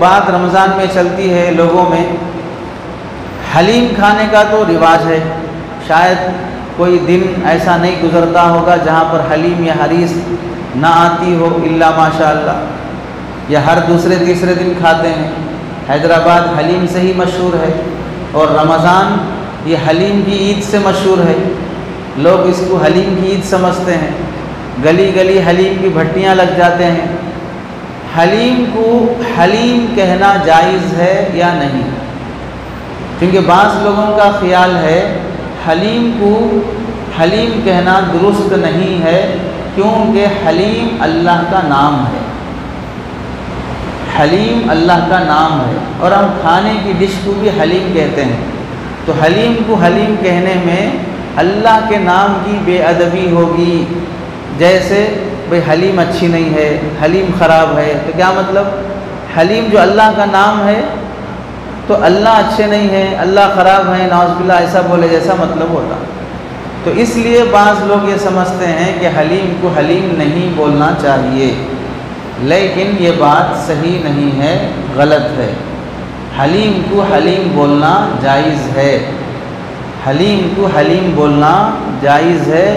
بات رمضان میں چلتی ہے لوگوں میں، حلیم کھانے کا تو رواج ہے، شاید کوئی دن ایسا نہیں گزرتا ہوگا جہاں پر حلیم یا حریص نہ آتی ہو الا ماشاء اللہ، یا ہر دوسرے تیسرے دن کھاتے ہیں۔ حیدرآباد حلیم سے ہی مشہور ہے، اور رمضان یہ حلیم کی عید سے مشہور ہے، لوگ اس کو حلیم کی عید سمجھتے ہیں، گلی گلی حلیم کی بھٹیاں لگ جاتے ہیں۔ حلیم کو حلیم کہنا جائز ہے یا نہیں؟ کیونکہ بعض لوگوں کا خیال ہے حلیم کو حلیم کہنا درست نہیں ہے، کیونکہ حلیم اللہ کا نام ہے، حلیم اللہ کا نام ہے، اور ہم کھانے کی ڈش کو بھی حلیم کہتے ہیں، تو حلیم کو حلیم کہنے میں اللہ کے نام کی بے ادبی ہوگی۔ جیسے بھئی حلیم اچھی نہیں ہے، حلیم خراب ہے، تو کیا مطلب؟ حلیم جو اللہ کا نام ہے تو اللہ اچھے نہیں ہیں، اللہ خراب ہیں، نعوذ باللہ ایسا بولے جیسا مطلب ہوتا۔ تو اس لیے بعض لوگ یہ سمجھتے ہیں کہ حلیم کو حلیم نہیں بولنا چاہیے، لیکن یہ بات صحیح نہیں ہے، غلط ہے۔ حلیم کو حلیم بولنا جائز ہے، حلیم کو حلیم بولنا جائز ہے،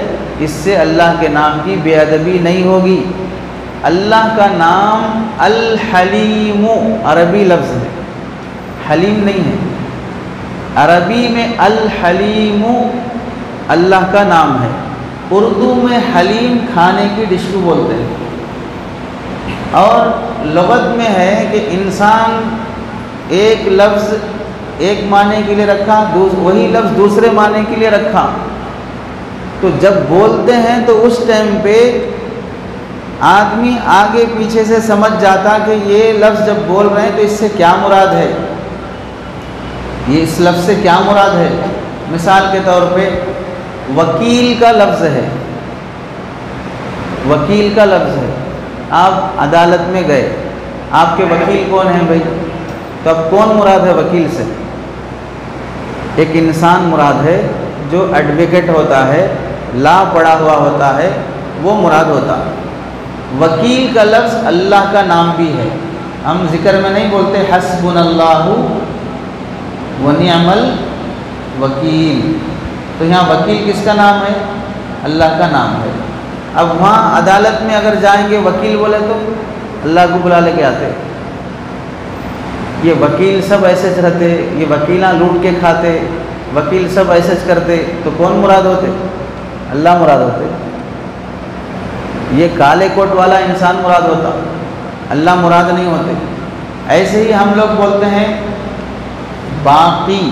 اس سے اللہ کے نام کی بے ادبی نہیں ہوگی۔ اللہ کا نام الحلیم عربی لفظ ہے، حلیم نہیں ہے، عربی میں الحلیم اللہ کا نام ہے، اردو میں حلیم کھانے کی ڈش کو بولتے ہیں، اور لغت میں ہے کہ انسان ایک لفظ ایک معنی کے لیے رکھا، وہی لفظ دوسرے معنی کے لیے رکھا، تو جب بولتے ہیں تو اس ٹائم پہ آدمی آگے پیچھے سے سمجھ جاتا کہ یہ لفظ جب بول رہے ہیں تو اس سے کیا مراد ہے، یہ اس لفظ سے کیا مراد ہے۔ مثال کے طور پہ وکیل کا لفظ ہے، وکیل کا لفظ ہے، آپ عدالت میں گئے، آپ کے وکیل کون ہیں بھائی؟ تو اب کون مراد ہے وکیل سے؟ ایک انسان مراد ہے جو ایڈوکیٹ ہوتا ہے، لا پڑھا ہوا ہوتا ہے، وہ مراد ہوتا ہے۔ وکیل کا لفظ اللہ کا نام بھی ہے، ہم ذکر میں نہیں بولتے حسبنا اللہ ونعم الوکیل، تو یہاں وکیل کس کا نام ہے؟ اللہ کا نام ہے۔ اب وہاں عدالت میں اگر جائیں گے وکیل بولے تو اللہ کو بلا لے کے آتے، یہ وکیل سب ایسے رہتے، یہ وکیلاں لوٹ کے کھاتے، وکیل سب ایسے کرتے، تو کون مراد ہوتے؟ اللہ مراد ہوتے۔ یہ کالے کوٹ والا انسان مراد ہوتا، اللہ مراد نہیں ہوتے۔ ایسے ہی ہم لوگ بولتے ہیں باقی،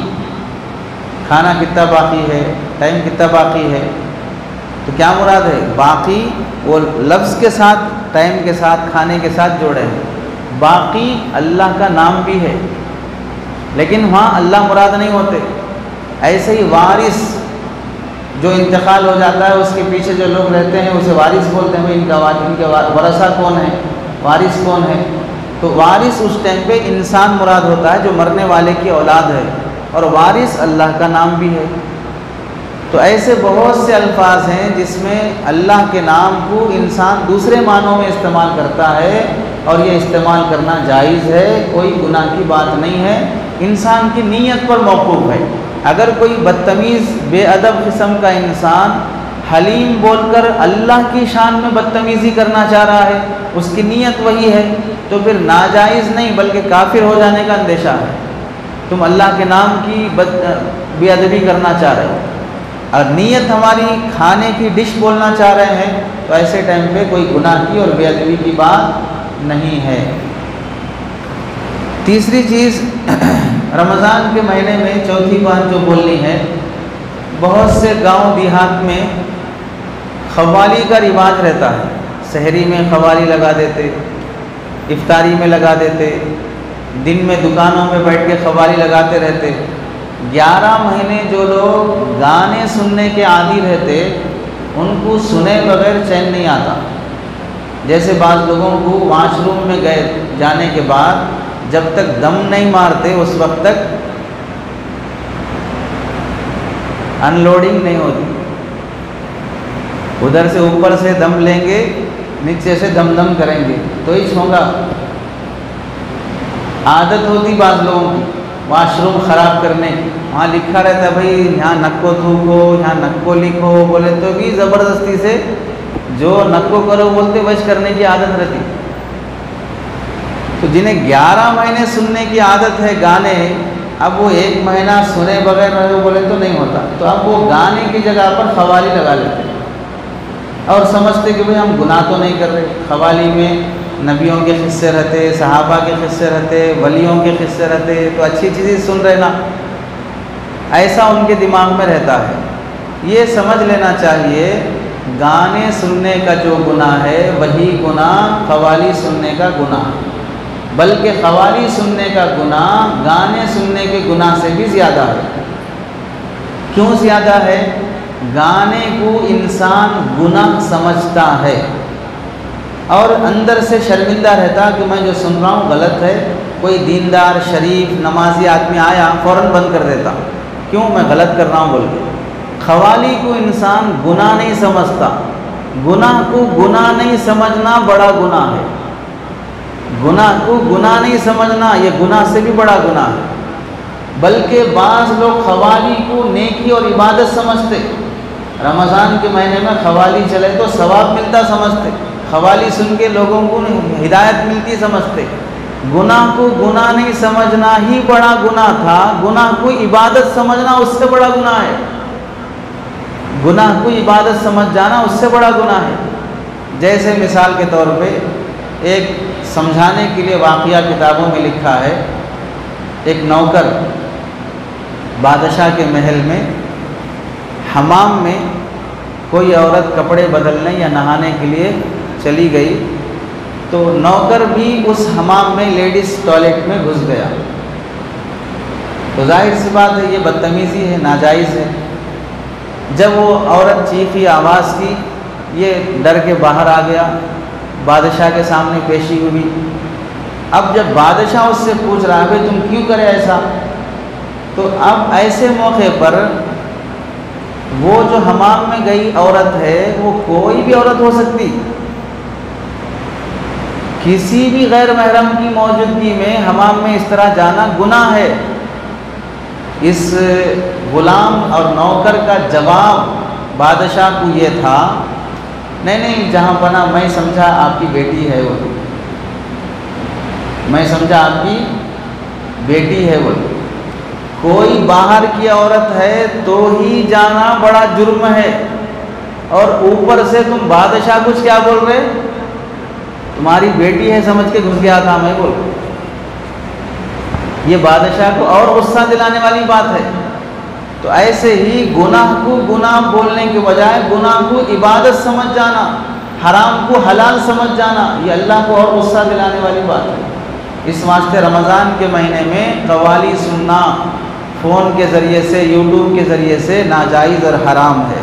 کھانا کتنا باقی ہے، ٹائم کتنا باقی ہے، تو کیا مراد ہے؟ باقی وہ لفظ کے ساتھ، ٹائم کے ساتھ، کھانے کے ساتھ جوڑے ہیں۔ باقی اللہ کا نام بھی ہے، لیکن وہاں اللہ مراد نہیں ہوتے۔ ایسے ہی وارث، جو انتقال ہو جاتا ہے اس کے پیچھے جو لوگ رہتے ہیں اسے وارث بولتے ہیں، ان کے ورثہ کون ہے، وارث کون ہے؟ تو وارث اس ٹائم پہ انسان مراد ہوتا ہے جو مرنے والے کی اولاد ہے، اور وارث اللہ کا نام بھی ہے۔ تو ایسے بہت سے الفاظ ہیں جس میں اللہ کے نام کو انسان دوسرے معنوں میں استعمال کرتا ہے، اور یہ استعمال کرنا جائز ہے، کوئی گناہ کی بات نہیں ہے، انسان کی نیت پر موقوف ہے۔ اگر کوئی بدتمیز بے ادب قسم کا انسان حلیم بول کر اللہ کی شان میں بدتمیزی کرنا چاہ رہا ہے، اس کی نیت وہی ہے، تو پھر ناجائز نہیں بلکہ کافر ہو جانے کا اندیشہ ہے۔ تم اللہ کے نام کی بے ادبی کرنا چاہ رہے ہو، اور نیت ہماری کھانے کی ڈش بولنا چاہ رہے ہیں، تو ایسے ٹائم پہ کوئی گناہ کی اور بے ادبی کی بات نہیں ہے۔ تیسری چیز، رمضان کے مہینے میں چوتھی بات جو بولنی ہے، بہت سے گاؤں دیہات میں قوالی کا رواج رہتا ہے، سحری میں قوالی لگا دیتے، افطاری میں لگا دیتے، دن میں دکانوں میں بیٹھ کے قوالی لگاتے رہتے۔ 11 مہینے جو لوگ گانے سننے کے عادی رہتے ان کو سنے بغیر چین نہیں آتا۔ جیسے بعض لوگوں کو واش روم میں گئے جانے کے بعد جب تک دم نہیں مارتے اس وقت تک ان لوڈنگ نہیں ہوتی، ادھر سے اوپر سے دم لیں گے، نیچے سے دم دم کریں گے تو ہی ہوگا۔ عادت ہوتی بعض لوگوں کی واش روم خراب کرنے کی، وہاں لکھا رہتا ہے بھائی یہاں نکو تھوکو، یہاں نکو لکھو، بولے تو بھی زبردستی سے جو نکو کرو بولتے وش کرنے کی عادت رہتی۔ تو جنہیں 11 مہینے سننے کی عادت ہے گانے، اب وہ 1 مہینہ سنے بغیر رہے بولے تو نہیں ہوتا، تو اب وہ گانے کی جگہ پر قوالی لگا لیتے اور سمجھتے کہ بھئی ہم گناہ تو نہیں کر رہے۔ قوالی میں نبیوں کے قصے رہتے، صحابہ کے قصے رہتے، ولیوں کے قصے رہتے، تو اچھی چیزیں سن رہے نا، ایسا ان کے دماغ میں رہتا ہے۔ یہ سمجھ لینا چاہیے گانے سننے کا جو گناہ ہے وہی گناہ قوالی سننے کا گناہ ہے، بلکہ قوالی سننے کا گناہ گانے سننے کے گناہ سے بھی زیادہ ہے۔ کیوں زیادہ ہے؟ گانے کو انسان گناہ سمجھتا ہے اور اندر سے شرمندہ رہتا کہ میں جو سن رہا ہوں غلط ہے۔ کوئی دیندار شریف نمازی آدمی آیا فوراً بند کر دیتا، کیوں؟ میں غلط کر رہا ہوں بول کے۔ قوالی کو انسان گناہ نہیں سمجھتا، گناہ کو گناہ نہیں سمجھنا بڑا گناہ ہے، گناہ کو گناہ نہیں سمجھنا یہ گناہ سے بھی بڑا گناہ ہے۔ بلکہ بعض لوگ قوالی کو نیکی اور عبادت سمجھتے، رمضان کے مہینے میں قوالی چلے تو ثواب ملتا سمجھتے، قوالی سن کے لوگوں کو ہدایت ملتی سمجھتے۔ گناہ کو گناہ نہیں سمجھنا ہی بڑا گناہ تھا، گناہ کو عبادت سمجھنا اس سے بڑا گناہ ہے، گناہ کو عبادت سمجھ جانا اس سے بڑا گناہ ہے۔ جیسے مثال کے طور پہ ایک سمجھانے کے لیے واقعہ کتابوں میں لکھا ہے، ایک نوکر بادشاہ کے محل میں حمام میں کوئی عورت کپڑے بدلنے یا نہانے کے لیے چلی گئی، تو نوکر بھی اس حمام میں لیڈیز ٹوائلٹ میں گھس گیا۔ تو ظاہر سی بات ہے یہ بدتمیزی ہے، ناجائز ہے۔ جب وہ عورت چیخی آواز کی، یہ ڈر کے باہر آ گیا، بادشاہ کے سامنے پیشی ہوئی۔ اب جب بادشاہ اس سے پوچھ رہا ہے بھائی تم کیوں کرے ایسا، تو اب ایسے موقع پر وہ جو حمام میں گئی عورت ہے وہ کوئی بھی عورت ہو سکتی، کسی بھی غیر محرم کی موجودگی میں حمام میں اس طرح جانا گناہ ہے۔ اس غلام اور نوکر کا جواب بادشاہ کو یہ تھا، نہیں جہاں پناہ میں سمجھا آپ کی بیٹی ہے وہ، میں سمجھا آپ کی بیٹی ہے وہ، کوئی باہر کی عورت ہے تو ہی جانا بڑا جرم ہے، اور اوپر سے تم بادشاہ کچھ کیا بول رہے، تمہاری بیٹی ہے سمجھ کے گھس گیا تھا میں بول۔ یہ بادشاہ کو اور غصہ دلانے والی بات ہے۔ تو ایسے ہی گناہ کو گناہ بولنے کے بجائے گناہ کو عبادت سمجھ جانا، حرام کو حلال سمجھ جانا، یہ اللہ کو اور غصہ دلانے والی بات ہے۔ اس واسطے رمضان کے مہینے میں قوالی سننا فون کے ذریعے سے، یوٹیوب کے ذریعے سے ناجائز اور حرام ہے۔